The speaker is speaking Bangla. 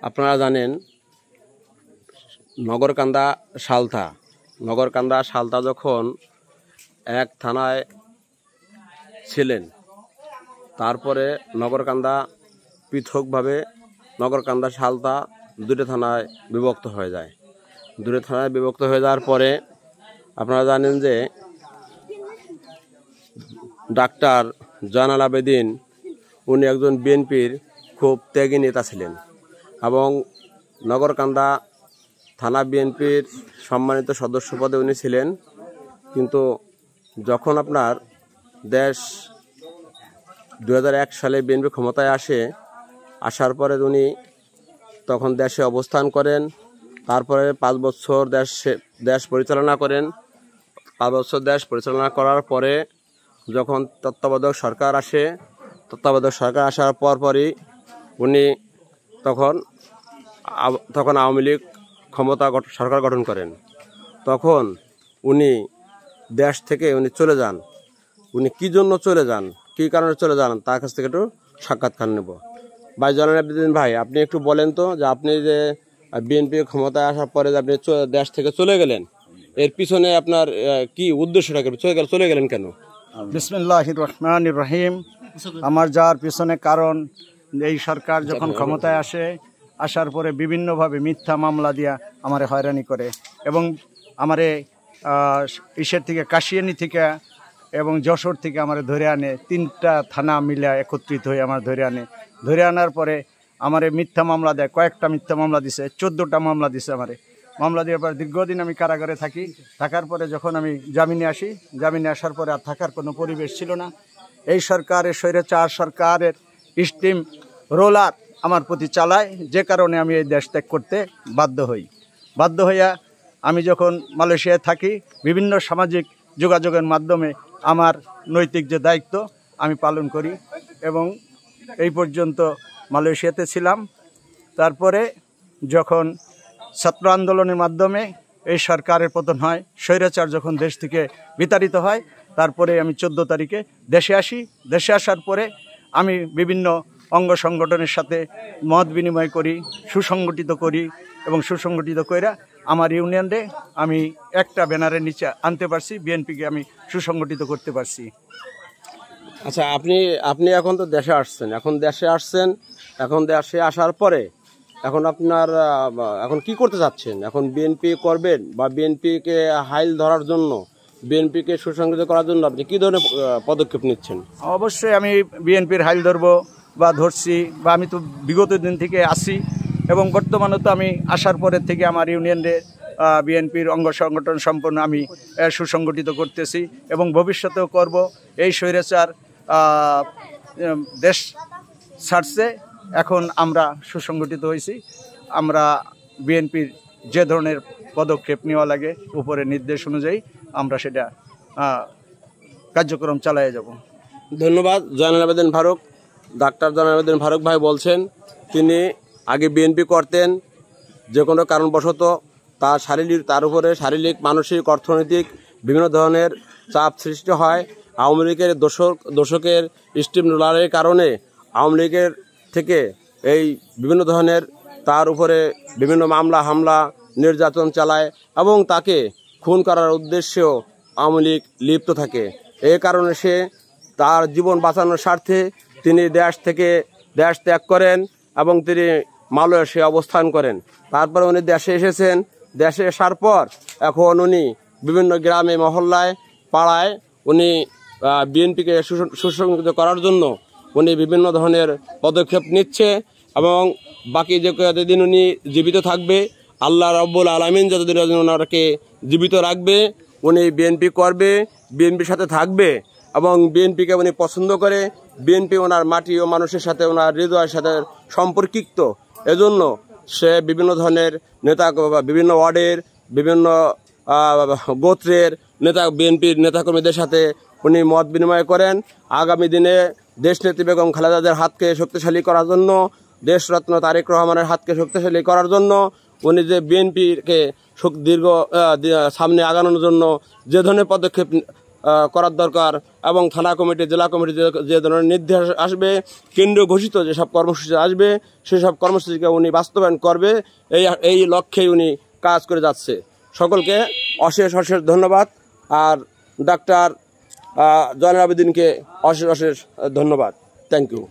আপনারা জানেন নগরকান্দা সালতা যখন এক থানায় ছিলেন, তারপরে নগরকান্দা পৃথকভাবে নগরকান্দা সালতা দুটো থানায় বিভক্ত হয়ে যায়। দুটো থানায় বিভক্ত হয়ে যাওয়ার পরে আপনারা জানেন যে ডাক্তার জয়নাল আবেদিন উনি একজন বিএনপির খুব ত্যাগী নেতা ছিলেন এবং নগরকান্দা থানা বিএনপির সম্মানিত সদস্য পদে উনি ছিলেন। কিন্তু যখন আপনার দেশ 2001 সালে বিএনপি ক্ষমতায় আসার পরে উনি তখন দেশে অবস্থান করেন। তারপরে 5 বছর দেশ পরিচালনা করেন। 5 বছর দেশ পরিচালনা করার পরে যখন তত্ত্বাবধায়ক সরকার আসার পরই উনি তখন আওয়ামী লীগ সরকার গঠন করেন। তখন উনি দেশ থেকে চলে যান। উনি কি জন্য চলে যান, কি কারণে চলে যান, তার কাছ থেকে একটু সাক্ষাৎকার নেব। ভাই জয়নাল আবেদিন ভাই, আপনি একটু বলেন তো যে আপনি যে বিএনপি ক্ষমতায় আসার পরে যে আপনি দেশ থেকে চলে গেলেন, এর পিছনে আপনার কি উদ্দেশ্যটা, চলে গেলেন কেন? বিসমিল্লাহির রহমানির রহিম। আমার যাওয়ার পিছনে কারণ, এই সরকার যখন ক্ষমতায় আসার পরে বিভিন্নভাবে মিথ্যা মামলা দিয়া আমারে হয়রানি করে এবং আমারে ইসের থেকে কাশিয়ানি থেকে এবং যশোর থেকে আমারে ধরে আনে। 3টা থানা মিলে একত্রিত হয়ে আমার ধরে আনার পরে আমারে মিথ্যা মামলা দেয়। কয়েকটা মিথ্যা মামলা দিছে, 14টা মামলা দিছে আমারে। মামলা দেওয়ার পর দীর্ঘদিন আমি কারাগারে থাকার পরে যখন আমি জামিনে আসার পরে আর থাকার কোনো পরিবেশ ছিল না। এই সরকারের স্বৈরাচার সরকারের স্টিম রোলার আমার প্রতি চালায়, যে কারণে আমি এই দেশ ত্যাগ করতে বাধ্য হইয়া আমি যখন মালয়েশিয়ায় থাকি, বিভিন্ন সামাজিক যোগাযোগের মাধ্যমে আমার নৈতিক যে দায়িত্ব আমি পালন করি এবং এই পর্যন্ত মালয়েশিয়াতে ছিলাম। তারপরে যখন ছাত্র আন্দোলনের মাধ্যমে এই সরকারের পতন হয়, স্বৈরাচার যখন দেশ থেকে বিতাড়িত হয়, তারপরে আমি 14 তারিখে দেশে আসি। দেশে আসার পরে আমি বিভিন্ন অঙ্গ সংগঠনের সাথে মত বিনিময় করি, সুসংগঠিত করি এবং সুসংগঠিত কইরা আমার ইউনিয়নে আমি একটা ব্যানারের নিচে আনতে পারছি, বিএনপিকে আমি সুসংগঠিত করতে পারছি। আচ্ছা, আপনি এখন তো দেশে আসছেন, এখন দেশে আসার পরে এখন কি করতে চাচ্ছেন? এখন বিএনপি করবেন বা বিএনপিকে হাইল ধরার জন্য, বিএনপিকে সুসংগঠিত করার জন্য আপনি কি ধরনের পদক্ষেপ নিচ্ছেন? অবশ্যই আমি বিএনপির হাইল ধরবো বা ধরছি, বা আমি তো বিগত দিন থেকে আসি এবং বর্তমানে তো আমি আসার পরের থেকে আমার ইউনিয়নের বিএনপির অঙ্গ সংগঠন সম্পন্ন আমি সুসংগঠিত করতেছি এবং ভবিষ্যতেও করব। এই স্বৈরাচার দেশ ছাড়ছে, এখন আমরা সুসংগঠিত হয়েছি। আমরা বিএনপির যে ধরনের পদক্ষেপ নেওয়া লাগে উপরের নির্দেশ অনুযায়ী আমরা সেটা কার্যক্রম চালিয়ে যাব। ধন্যবাদ। জয়নাল আবেদিন ফারুক, ডাক্তার জয়নাল আবেদিন ফারুক ভাই বলছেন তিনি আগে বিএনপি করতেন, যে কোনো কারণবশত তার উপরে শারীরিক, মানসিক, অর্থনৈতিক বিভিন্ন ধরনের চাপ সৃষ্টি হয়। আওয়ামী লীগের দোষকের স্টিম রোলারের কারণে আওয়ামী লীগের থেকে এই বিভিন্ন ধরনের তার উপরে বিভিন্ন হামলা নির্যাতন চালায় এবং তাকে খুন করার উদ্দেশ্যেও আওয়ামী লীগ লিপ্ত থাকে। এই কারণে সে তার জীবন বাঁচানোর স্বার্থে তিনি দেশ ত্যাগ করেন এবং তিনি মালয়েশিয়ায় অবস্থান করেন। তারপরে উনি দেশে এসেছেন। দেশে আসার পর এখন উনি বিভিন্ন গ্রামে, মহল্লায়, পাড়ায় উনি বিএনপিকে সুসংগঠিত করার জন্য উনি বিভিন্ন ধরনের পদক্ষেপ নিচ্ছে এবং বাকি যে কতদিন উনি জীবিত থাকবে, আল্লাহ রাব্বুল আলামিন যতদিন ওনাকে জীবিত রাখবে, উনি বিএনপি করবে, বিএনপির সাথে থাকবে এবং বিএনপিকে উনি পছন্দ করে। বিএনপি ওনার মাটি ও মানুষের সাথে, ওনার হৃদয়ের সাথে সম্পর্কিত। এজন্য সে বিভিন্ন ধরনের নেতা, বিভিন্ন ওয়ার্ডের, বিভিন্ন গোত্রের বিএনপির নেতাকর্মীদের সাথে উনি মত বিনিময় করেন। আগামী দিনে দেশনেত্রী বেগম খালেদাদের হাতকে শক্তিশালী করার জন্য, দেশরত্ন তারেক রহমানের হাতকে শক্তিশালী করার জন্য উনি যে বিএনপিকে দীর্ঘ সামনে আগানোর জন্য যে ধরনের পদক্ষেপ করার দরকার এবং থানা কমিটি জেলা কমিটি যে ধরনের নির্দেশ আসবে কেন্দ্রীয় ঘোষিত যেসব কর্মসূচি আসবে সেসব কর্মসূচিকে উনি বাস্তবায়ন করবে এই লক্ষ্যেই উনি কাজ করে যাচ্ছে। সকলকে অশেষ অশেষ ধন্যবাদ। আর ডাক্তার জয়নাল আবেদিনকে অশেষ অশেষ ধন্যবাদ। Thank you.